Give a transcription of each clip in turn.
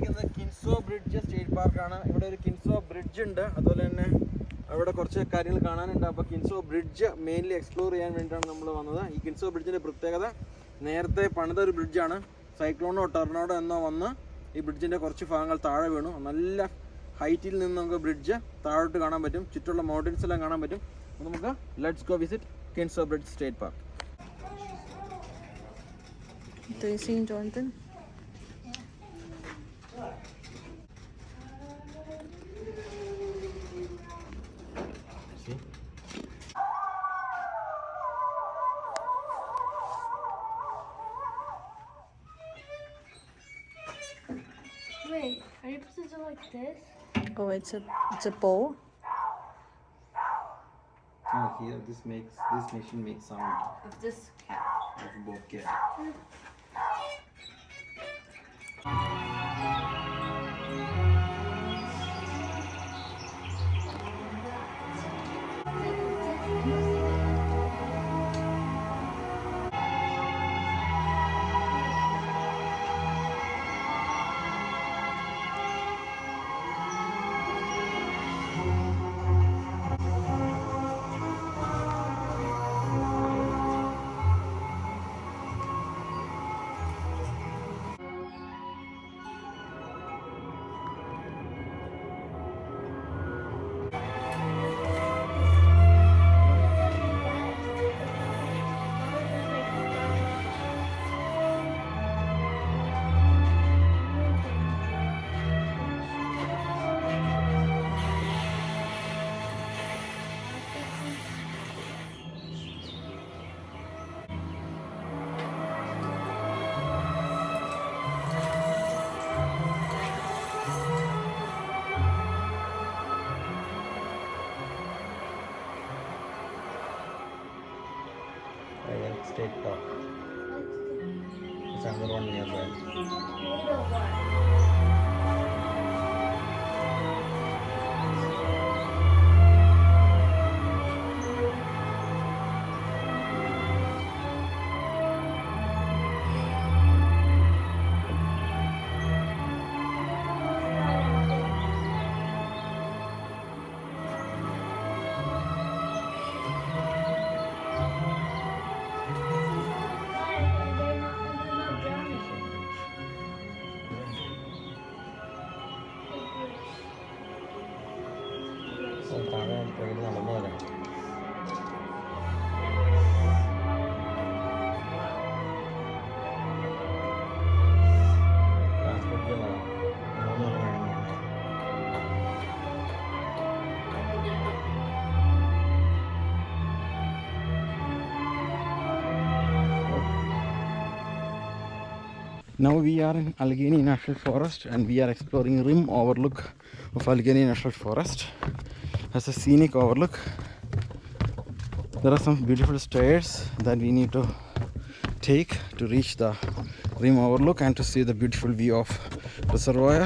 വന്നിരിക്കുന്നത് കിൻസോ bridge state പാർക്കാണ്. ഇവിടെ ഒരു കിൻസോ ബ്രിഡ്ജ് ഉണ്ട്, അതുപോലെ തന്നെ അവിടെ കുറച്ച് കാര്യങ്ങൾ കാണാനുണ്ട്. അപ്പോൾ കിൻസോ ബ്രിഡ്ജ് മെയിൻലി എക്സ്പ്ലോർ ചെയ്യാൻ വേണ്ടിയിട്ടാണ് നമ്മൾ വന്നത്. ഈ കിൻസോ ബ്രിഡ്ജിൻ്റെ പ്രത്യേകത, നേരത്തെ പണിതൊരു ബ്രിഡ്ജാണ്. സൈക്ലോണോ ടൊർണാഡോ എന്നോ വന്ന് ഈ ബ്രിഡ്ജിൻ്റെ കുറച്ച് ഭാഗങ്ങൾ താഴെ വീണു. നല്ല ഹൈറ്റിൽ നിന്ന് നമുക്ക് ബ്രിഡ്ജ് താഴോട്ട് കാണാൻ പറ്റും, ചുറ്റുള്ള മൗണ്ടൻസ് എല്ലാം കാണാൻ പറ്റും. അപ്പോൾ നമുക്ക് let's go visit Kinzua bridge state park. Do you see Jonathan? See? Wait, are you supposed to do like this? Oh, it's a pole. Oh, here this machine makes sound Of this cat. of bobcat. State Park. It's another one nearby. താഴെ train നടന്നു വരാം. ട്രാൻസ്പോർട്ടിൽ വരാം. 3 വേണം. Now we are in Allegheny National Forest and we are exploring rim overlook of Allegheny National Forest. As a scenic overlook, there are some beautiful stairs that we need to take to reach the rim overlook and to see the beautiful view of reservoir.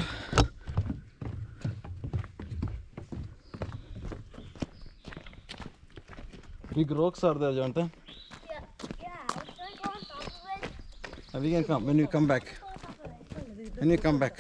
Big rocks are there, Jonathan. We can come when you come back. When you come back.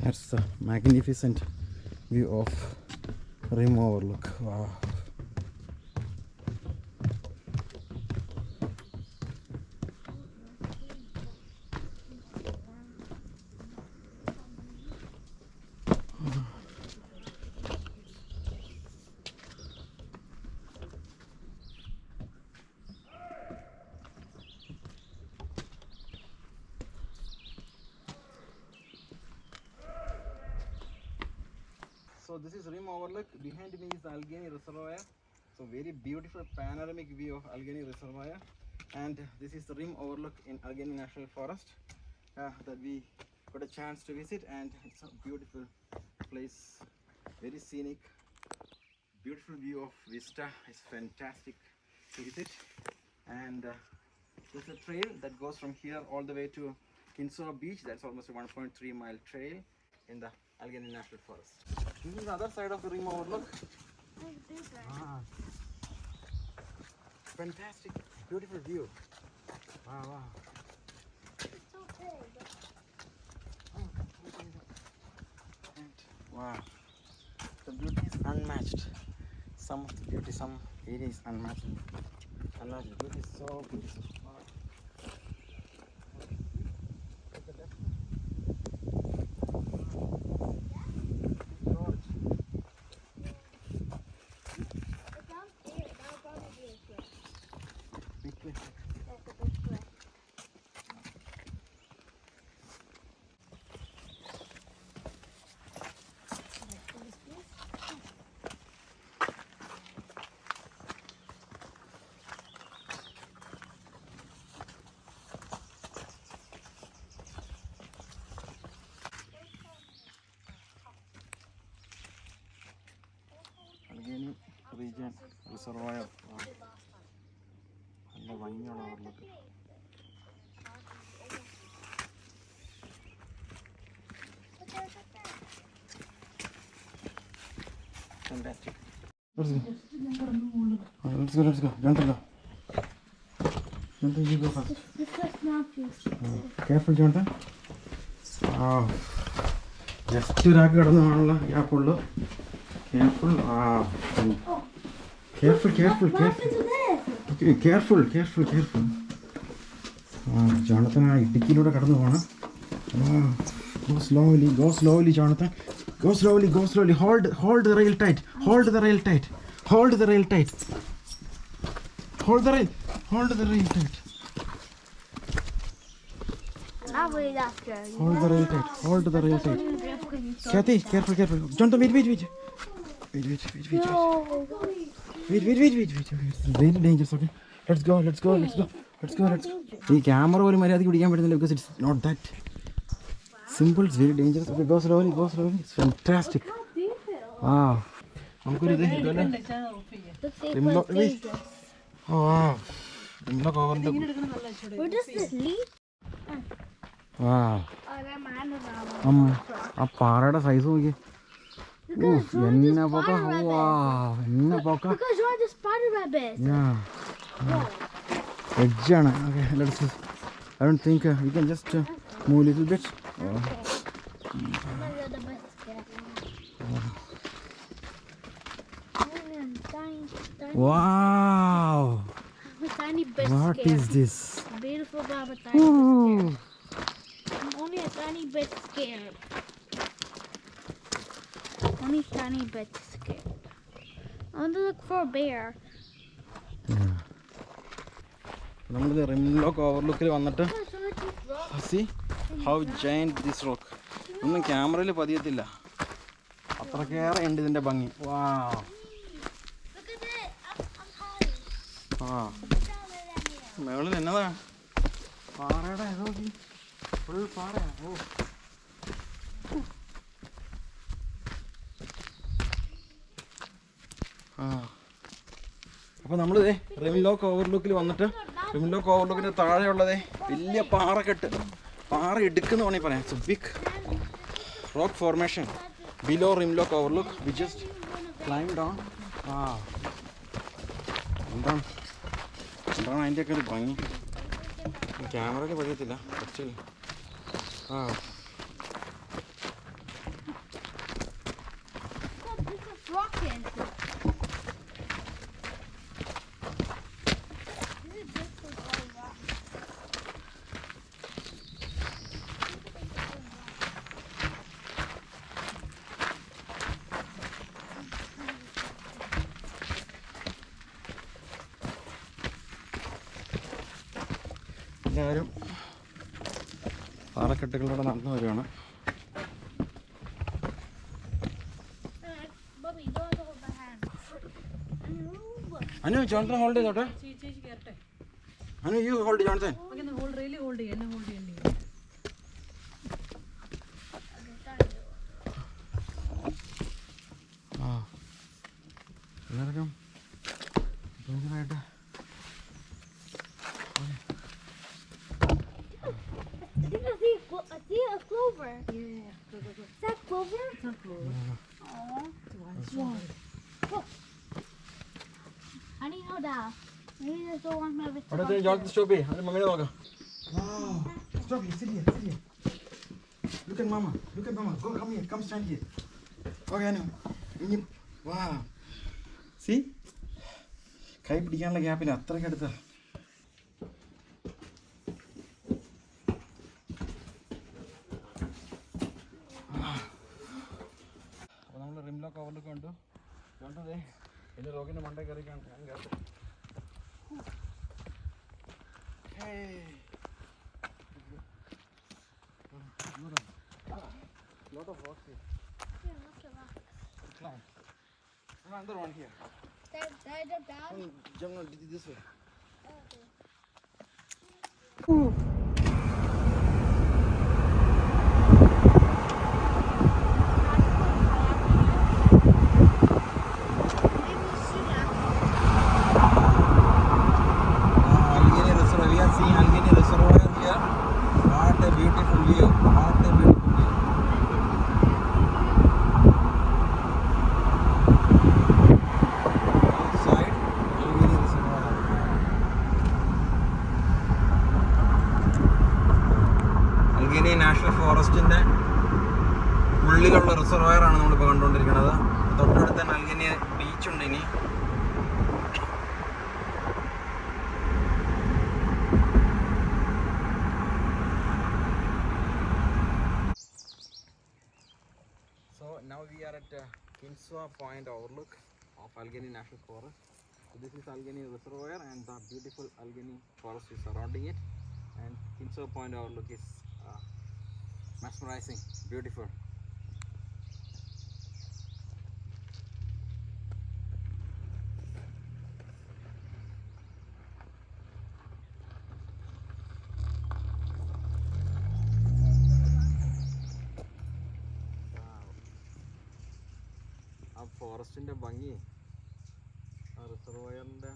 That's the magnificent view of rim overlook. Wow. So this is rim overlook. Behind me is Allegheny Reservoir. So very beautiful panoramic view of Allegheny Reservoir. And this is the rim overlook in Allegheny National Forest that we got a chance to visit, and it's a beautiful place, very scenic, beautiful view of vista. It's fantastic to visit. And there's a trail that goes from here all the way to Kinsaw Beach. That's almost a 1.3 mile trail in the Allegheny National Forest. This is the other side of the rim overlook. Fantastic, beautiful view. Wow. It's so big. And wow, the beauty is unmatched. Some of the beauty, some area is unmatched. Unmatched beauty is so beautiful. Wow. Look at that. Gorge. It's downstairs. That'll probably be a cliff. Big cliff. That's a big cliff. Allegheny region reservoir. നല്ല ഭംഗിയുള്ള overlock. Fantastic. Let's go. Jonathan, you go first. This is not just. Careful, Jonathan. Wow. Just ഒരാൾക്ക് കടന്നു പോകാനുള്ള ഗ്യാപ്പുള്ളൂ. Careful. Careful. Okay, careful. Jonathan, ആ ഇടുക്കിയിലൂടെ കടന്നു പോകണം. Go slowly, Jonathan. Go slowly. Hold the rail tight. Hold the rail tight. Hold the rail tight. I'll wait after. Hold the rail tight. Kathy, careful. Jonathan, wait. Wait. It's very dangerous, okay? Let's go. ഈ camera പോലും മര്യാദയ്ക്ക് പിടിക്കാൻ പറ്റുന്നില്ല because it's not that simple. It's very dangerous. Okay, go slowly. It's fantastic. Wow. നമുക്കൊരു ഇത് ഇതുപോലെ rimlock overlook. Where does this lead? Wow. Oh, that man is ആ പാറയുടെ സൈസ് നോക്കി. എന്നെ പോക്ക. Because you're the spider rabbit. എഡ്ജാണ്. Okay, let's. I don't think we can just move a little bit. You're the best scared. Tiny. Wow. I'm a tiny bit What scared. is this? Beautiful, but I'm a tiny bit scared. I'm only a tiny bit scared. Only tiny bit scared. I want to look for a bear. നമ്മളിത് റിംലോക്ക് ഓവർലുക്കിൽ വന്നിട്ട് see how giant this rock. ഒന്നും ക്യാമറയിൽ പതിയത്തില്ല, അത്രക്കേറെ ഉണ്ട് ഇതിൻ്റെ ഭംഗി. വാ Look at it. I'm high. ആ മുകളിൽ എന്നതാ പാറയുടെ ഏതോ ഫുൾ പാറയാ. ഓ ആ അപ്പോൾ നമ്മളിതേ റിംലോക്ക് ഓവർലുക്കിൽ വന്നിട്ട് റിംലോക്ക് ഓവർലുക്കിൻ്റെ താഴെയുള്ളതേ വലിയ പാറക്കെട്ട്, പാറ എടുക്കുന്ന വേണമെങ്കിൽ പറയാം. It's a big rock formation below Rimrock overlook. We just climb down. ആ എന്താണ് അതിൻ്റെയൊക്കെ ഒരു ഭംഗി. ക്യാമറയിൽ പഴയത്തില്ല കുറച്ച്. ആ എല്ലാവരും പാറക്കെട്ടുകളിലൂടെ നടന്നു വരികയാണ്. അനു ചോണ്ടൻ ഹോൾഡ് ചെയ്തോട്ടെ. Anu, you hold it, Jonathan. hold really hold it. Hold it. എല്ലാവർക്കും ഭയങ്കരമായിട്ട് I see a clover. Yeah. Is that clover? It's not clover. Look. How do you know that? Maybe there's the one of it. അവിടെ Johnson stop ചെയ്യ് അത് മമ്മിനെ നോക്കാം Stop here, sit here. Look at mama. Go, come here, come stand here. Okay, Anu. Wow. See? കൈ പിടിക്കാനുള്ള ഗ്യാപ്പില്ല അത്രയ്ക്ക് അടുത്ത അപ്പോൾ നമ്മൾ റിംലോക്ക് ഓവർലുക്ക് കണ്ടു കണ്ടതേ എൻ്റെ റോക്കിൻ്റെ മണ്ടേ കയറി ഞാൻ കേട്ടു lot of rocks here. Yeah, lots of rocks. Climb. Another one here. There's a dog. Jump on this way. Okay. Allegheny Reservoir. We are seeing Allegheny Reservoir here. What a beautiful view. Outside, Allegheny Reservoir. Allegheny national ഫോറസ്റ്റിന്റെ ഉള്ളിലുള്ള reservoir ആണ് നമ്മളിപ്പോൾ കണ്ടുകൊണ്ടിരിക്കുന്നത്. തൊട്ടടുത്ത് തന്നെ അൽഗനി ബീച്ചുണ്ട്. ഇനി So now we are at Kinsua Point overlook of Allegheny National Forest. So this is Allegheny Reservoir and the beautiful Allegheny Forest is surrounding it. And Kinsua Point overlook is mesmerizing, beautiful. ആ ഫോറസ്റ്റിൻ്റെ ഭംഗി ആ റിസർവോയറിൻ്റെ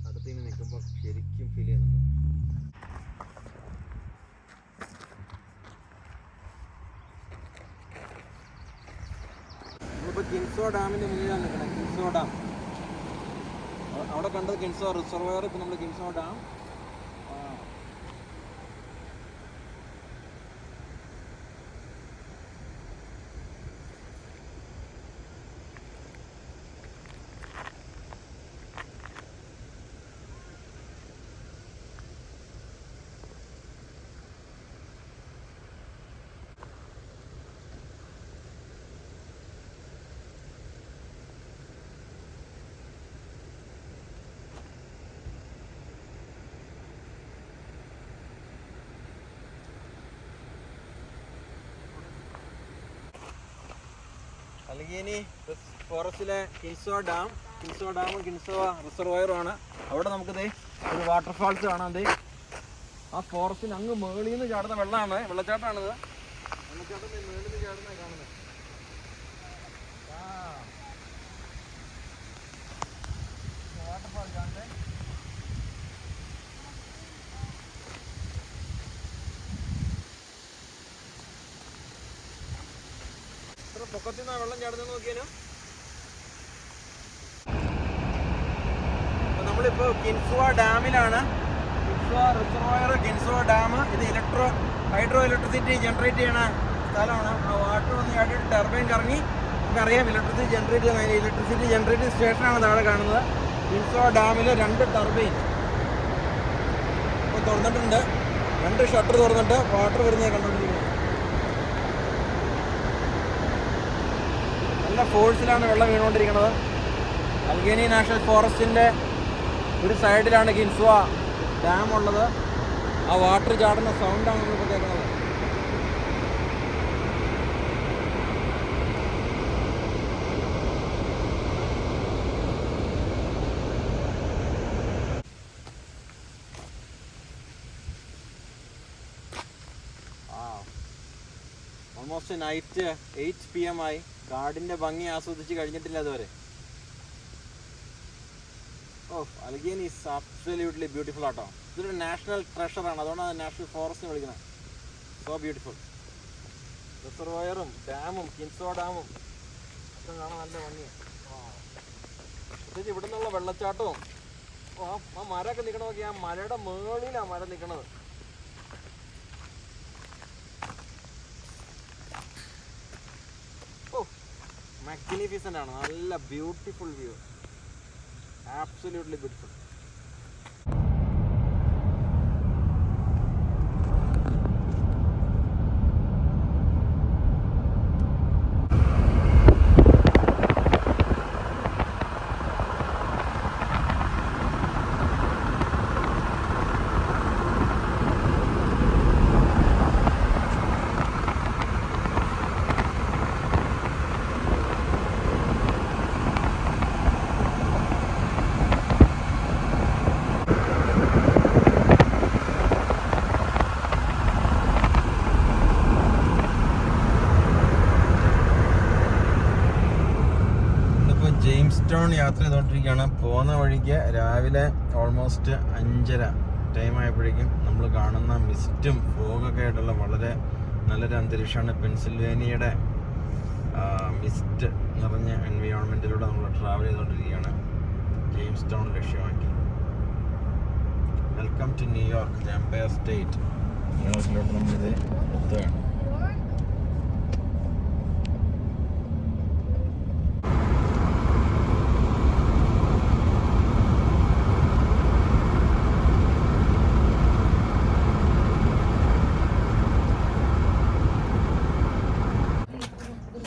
അടുത്ത് ഇങ്ങനെ നിൽക്കുമ്പോൾ ശരിക്കും feel ചെയ്യുന്നുണ്ട്. നമ്മളിപ്പോൾ കിൻസോ ഡാമിൻ്റെ മുന്നിലാണ് നിൽക്കുന്നത്. കിൻസോ ഡാം അവിടെ കണ്ടത് കിൻസോ റിസർവോയർ. ഇപ്പോൾ നമ്മൾ കിൻസോ ഡാം. അല്ലെങ്കിനി ഫോറസ്റ്റിലെ കിൻസോ ഡാമും കിൻസോ റിസർവോയറുമാണ്. അവിടെ നമുക്കിത് ഒരു വാട്ടർഫാൾസ് കാണാം. ദേ ആ ഫോറസ്റ്റിന് അങ്ങ് മേളിൽ നിന്ന് ചാടുന്ന വെള്ളമാണ്, വെള്ളച്ചാട്ടമാണിത്. വെള്ളച്ചാട്ടം മേളിൽ നിന്ന് ചാടുന്ന കാണുന്നത്. വാട്ടർഫാൾ കാണണ്ടേ. പൊക്കത്തിൽ നിന്നാ വെള്ളം ചാടുന്നത് നോക്കിയാലോ. അപ്പൊ നമ്മളിപ്പോ കിൻസുവ ഡാമിലാണ്. കിൻസുവ റിസർവോയർ, കിൻസുവ ഡാം. ഇത് ഹൈഡ്രോ ഇലക്ട്രിസിറ്റി ജനറേറ്റ് ചെയ്യണ സ്ഥലമാണ്. ആ വാട്ടർ വന്ന് ചാടിയിട്ട് ടർബൈൻ കറങ്ങി നമുക്കറിയാം ഇലക്ട്രിസിറ്റി ജനറേറ്റ് ചെയ്യുന്ന ഇലക്ട്രിസിറ്റി ജനറേറ്റിംഗ് സ്റ്റേഷനാണ് താഴെ കാണുന്നത്. കിൻസുവ ഡാമിൽ 2 ടർബൈൻ ഇപ്പോൾ തുറന്നിട്ടുണ്ട്. 2 ഷട്ടർ തുറന്നിട്ട് വാട്ടർ വരുന്നത് കണ്ടുകൊണ്ടിരിക്കുന്നത്. നല്ല ഫോഴ്സിലാണ് വെള്ളം വീണുകൊണ്ടിരിക്കുന്നത്. അൽഗേനി നാഷണൽ ഫോറസ്റ്റിൻ്റെ ഒരു സൈഡിലാണ് കിൻസുവ ഡാം ഉള്ളത്. ആ വാട്ടർ ചാടുന്ന സൗണ്ടാണ് നമ്മളിപ്പോൾ കേൾക്കുന്നത്. ഓൾമോസ്റ്റ് നൈറ്റ് 8 PM ആയി. കാടിൻ്റെ ഭംഗി ആസ്വദിച്ച് കഴിഞ്ഞിട്ടില്ല അതുവരെ. അൽഗിയൻ ഈസ് അബ്സല്യൂട്ട്ലി ബ്യൂട്ടിഫുൾ ആട്ടോ. ഇതൊരു നാഷണൽ ട്രഷറാണ്, അതുകൊണ്ടാണ് നാഷണൽ ഫോറസ്റ്റ് എന്ന് വിളിക്കുന്നത്. So beautiful. റിസർവോയറും ഡാമും കിൻസോ ഡാമും ഒക്കെ കാണാൻ നല്ല ഭംഗിയാണ്. പ്രത്യേകിച്ച് ഇവിടെ നിന്നുള്ള വെള്ളച്ചാട്ടവും ആ മരമൊക്കെ നിൽക്കണ നോക്കി. ആ മലയുടെ മുകളിലാണ് മരം നിൽക്കണത്. മാഗ്നിഫിസൻ്റ് ആണ്, നല്ല beautiful view, absolutely beautiful. James town യാത്ര ചെയ്തുകൊണ്ടിരിക്കുകയാണ്. പോകുന്ന വഴിക്ക് രാവിലെ ഓൾമോസ്റ്റ് 5:30 ടൈം ആയപ്പോഴേക്കും നമ്മൾ കാണുന്ന മിസ്റ്റും ഫോഗൊക്കെ ആയിട്ടുള്ള വളരെ നല്ലൊരു അന്തരീക്ഷമാണ്. പെൻസിൽവേനിയയുടെ മിസ്റ്റ് നിറഞ്ഞ എൻവയോൺമെൻറ്റിലൂടെ നമ്മൾ ട്രാവൽ ചെയ്തുകൊണ്ടിരിക്കുകയാണ് ജെയിംസ് ടൗൺ ലക്ഷ്യമാക്കി. Welcome to New York, the empire state. ന്യൂയോർക്കിലോട്ട് നമ്മളിത് എത്തുകയാണ്.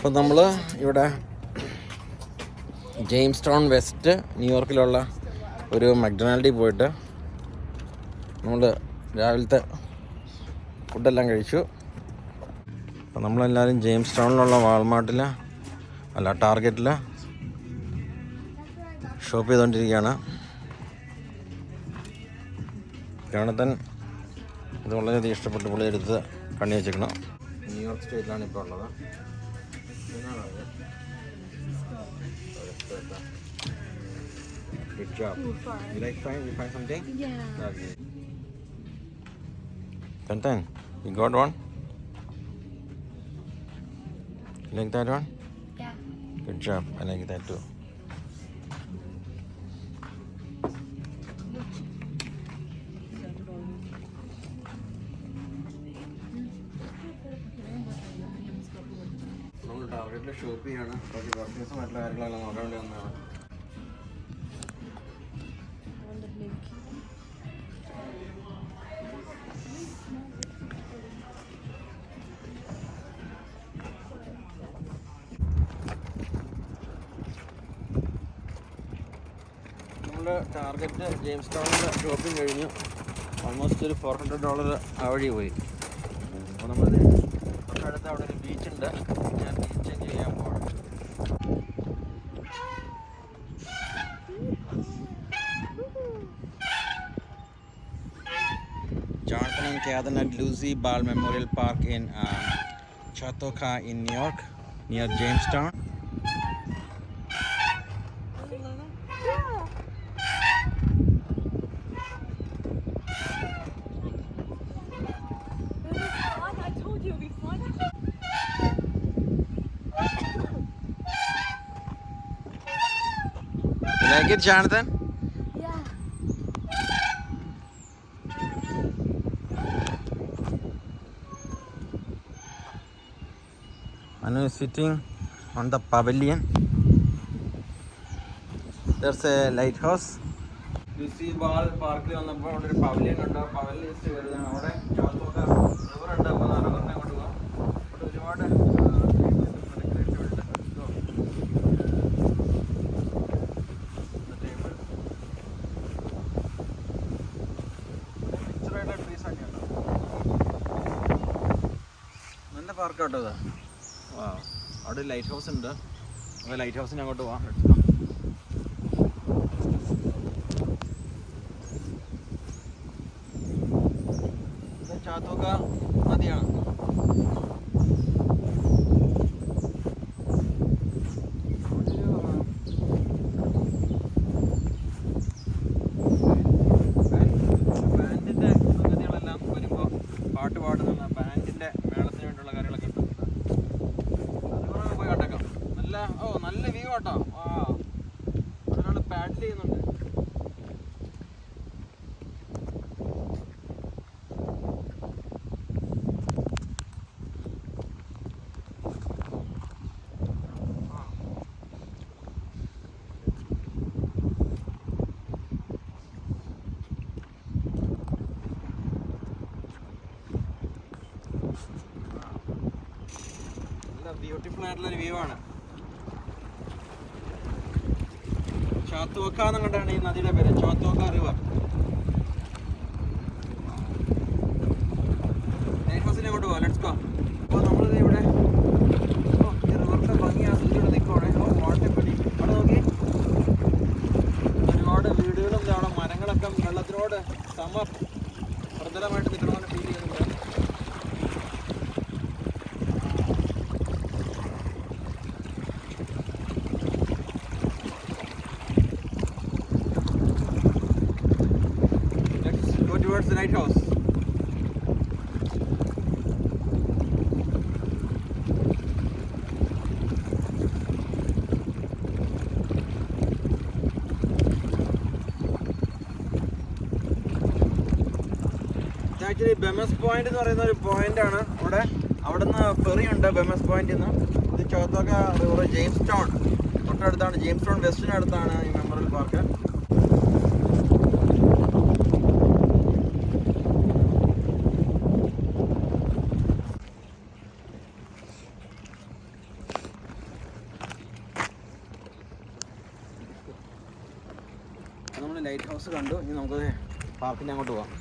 അപ്പോൾ നമ്മൾ ഇവിടെ ജെയിംസ് ടൗൺ വെസ്റ്റ് ന്യൂയോർക്കിലുള്ള ഒരു മക്ഡൊണാൾഡിൽ പോയിട്ട് നമ്മൾ രാവിലത്തെ ഫുഡെല്ലാം കഴിച്ചു. അപ്പോൾ നമ്മളെല്ലാവരും ജെയിംസ് ടൗണിലുള്ള വാൾമാർട്ടിൽ ടാർഗറ്റിൽ ഷോപ്പ് ചെയ്തുകൊണ്ടിരിക്കുകയാണ്. ജോണത്തൻ ഇത് വളരെയധികം ഇഷ്ടപ്പെട്ട് പുള്ളി എടുത്ത് കണ്ണി വെച്ചിരിക്കണം. ന്യൂയോർക്ക് സ്റ്റേറ്റിലാണ് ഇപ്പോൾ ഉള്ളത്. Good job. You find something? Yeah. Okay. Tantan, you got one? You like that one? Yeah. Good job. I like that too. നമ്മൾ ടാർഗറ്റിൽ ഷോപ്പ് ചെയ്യാണ്. കുറച്ച് പർച്ചേസുമായിട്ടുള്ള കാര്യങ്ങളെല്ലാം നോക്കാൻ വേണ്ടി വന്നതാണ്. ടാർഗറ്റ് ജെയിംസ് ടൗണിൽ ഷോപ്പിംഗ് കഴിഞ്ഞു. ഓൾമോസ്റ്റ് ഒരു $400 ആ വഴി പോയി. അപ്പോൾ നമ്മൾ തൊട്ടടുത്ത് അവിടെ ഒരു ബീച്ചുണ്ട്, ഞാൻ ബീച്ച് എൻജോയ് ചെയ്യാൻ പോകണം. Jonathan and Catherine at Lucy Ball Memorial Park in Chautauqua in New York, near Jamestown. You like it, Jonathan? Yeah. Anu is sitting on the pavilion. There's a lighthouse. Lucy Ball Park il vannappo avade oru pavilion undu. Pavilion is verudana avade Chautauqua river undu. Appo na river ne kondu pogam. Avade ഒരുപാട് നല്ല പാർക്കാട്ടോ ഇത്. അവിടെ light house ഉണ്ട്. അപ്പോൾ light ഹൗസിന് അങ്ങോട്ട് പോവാം. ചാത്തോക്ക നദിയാണ്. Beautiful ആയിട്ടുള്ളൊരു വ്യൂ ആണ്. ചാത്തോക്ക എന്നുകൊണ്ടാണ് ഈ നദിയുടെ പേര്, ചാത്തോക്ക റിവർ. ലൈറ്റ് ഹൗസിനെ കൊണ്ട് പോവാം, ലെറ്റ്സ് ഗോ. അപ്പോൾ നമ്മളിത് ഇവിടെ ഈ റിവറിൻ്റെ ഭംഗി ആസ്വദിച്ചുകൊണ്ട് നിൽക്കുവാണ്. വാട്ടപ്പടി അവിടെ നോക്കി, ഒരുപാട് വീടുകളും അവിടെ മരങ്ങളൊക്കെ വെള്ളത്തിനോട് പ്രതലമായിട്ട് നിൽക്കണമെന്ന് ഫീൽ ചെയ്യുന്നുണ്ട്. Towards the lighthouse. Actually Bemus Point എന്ന് പറയുന്ന ഒരു പോയിന്റ് ആണ്. അവിടുന്ന് ഫെറി ഉണ്ട് ബെമസ് പോയിന്റിൽ നിന്ന്. ഇത് ചാത്തോക്ക റിവർ ജെയിംസ് ടൗൺ തൊട്ടടുത്താണ്. ജെയിംസ് ടൗൺ വെസ്റ്റിനടുത്താണ് ഈ മെമ്മോറിയൽ പാർക്ക്. നമ്മൾ ലൈറ്റ് ഹൗസ് കണ്ടു. ഇനി നമുക്ക് പാർക്കിൻ്റെ അങ്ങോട്ട് പോവാം.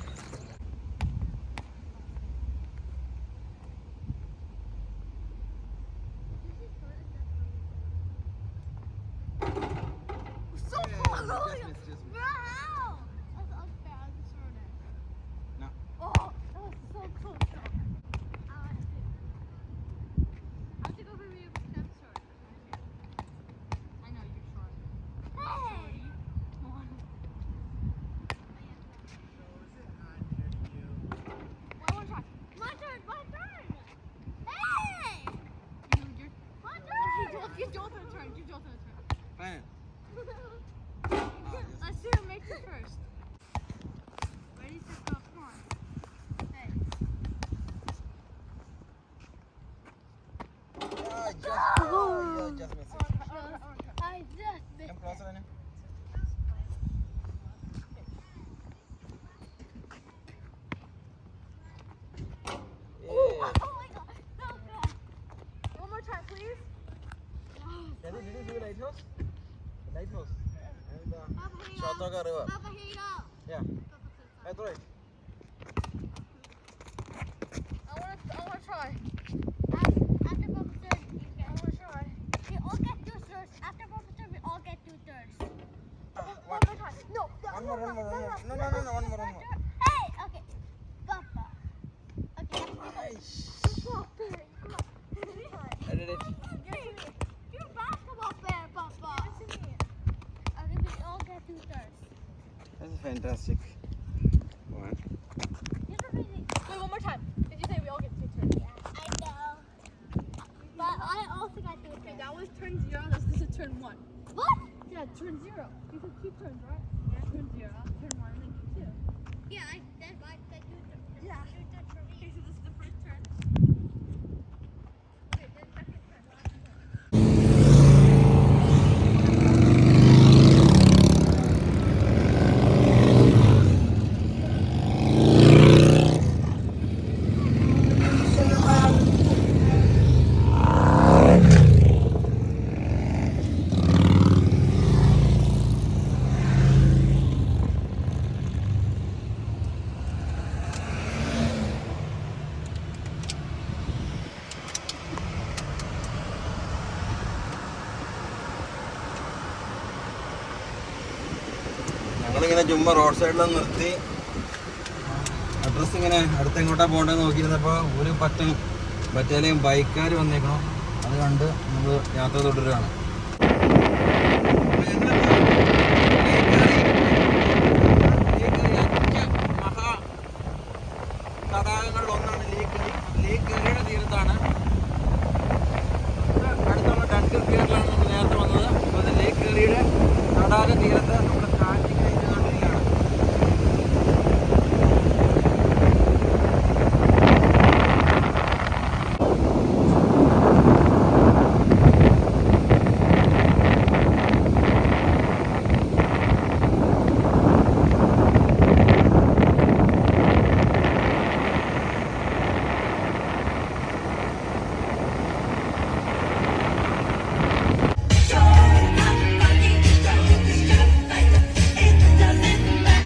Let's see who makes it first. Ready, set, go. Come on. Hey. Just missed it. I just missed Come closer, Anna. Oh my god, so good. One more time, please. Did you see the lighthouse? The lighthouse. And the Papa, here you go. Chatoka River. Papa, here you go. Yeah. That's right. I wanna try. After Papa said, I wanna try. We all get 2/3. After Papa said, we all get 2/3. One more time. No. One more. No, one more. Hey, okay. Papa. Okay. Come on. I did it. You're a basketball player, Papa. Okay, we all get 2/3. That's fantastic. One. Wait, one more time. Did you say we all get 2/3? Yeah, I know. But I also got 2/3. Okay, that was turn 0. This is turn 1. What? Yeah, turn 0. You said 2 turns, right? Yeah. Turn 0, turn 1, and then 2. Yeah, that's why I said 2 turns. Yeah. 2 turns for me. Okay, so this is the first turn. Okay, then second turn. ഞങ്ങളിങ്ങനെ ചുമ്മാ road സൈഡിൽ നിർത്തി address ഇങ്ങനെ അടുത്തെങ്ങോട്ടാ പോകേണ്ടതെന്ന് നോക്കിയിരുന്നപ്പോൾ ഒരു പറ്റേലയും ബൈക്കാർ വന്നേക്കണം. അത് കണ്ട് നമ്മൾ യാത്ര തുടരുകയാണ്. ഞങ്ങൾ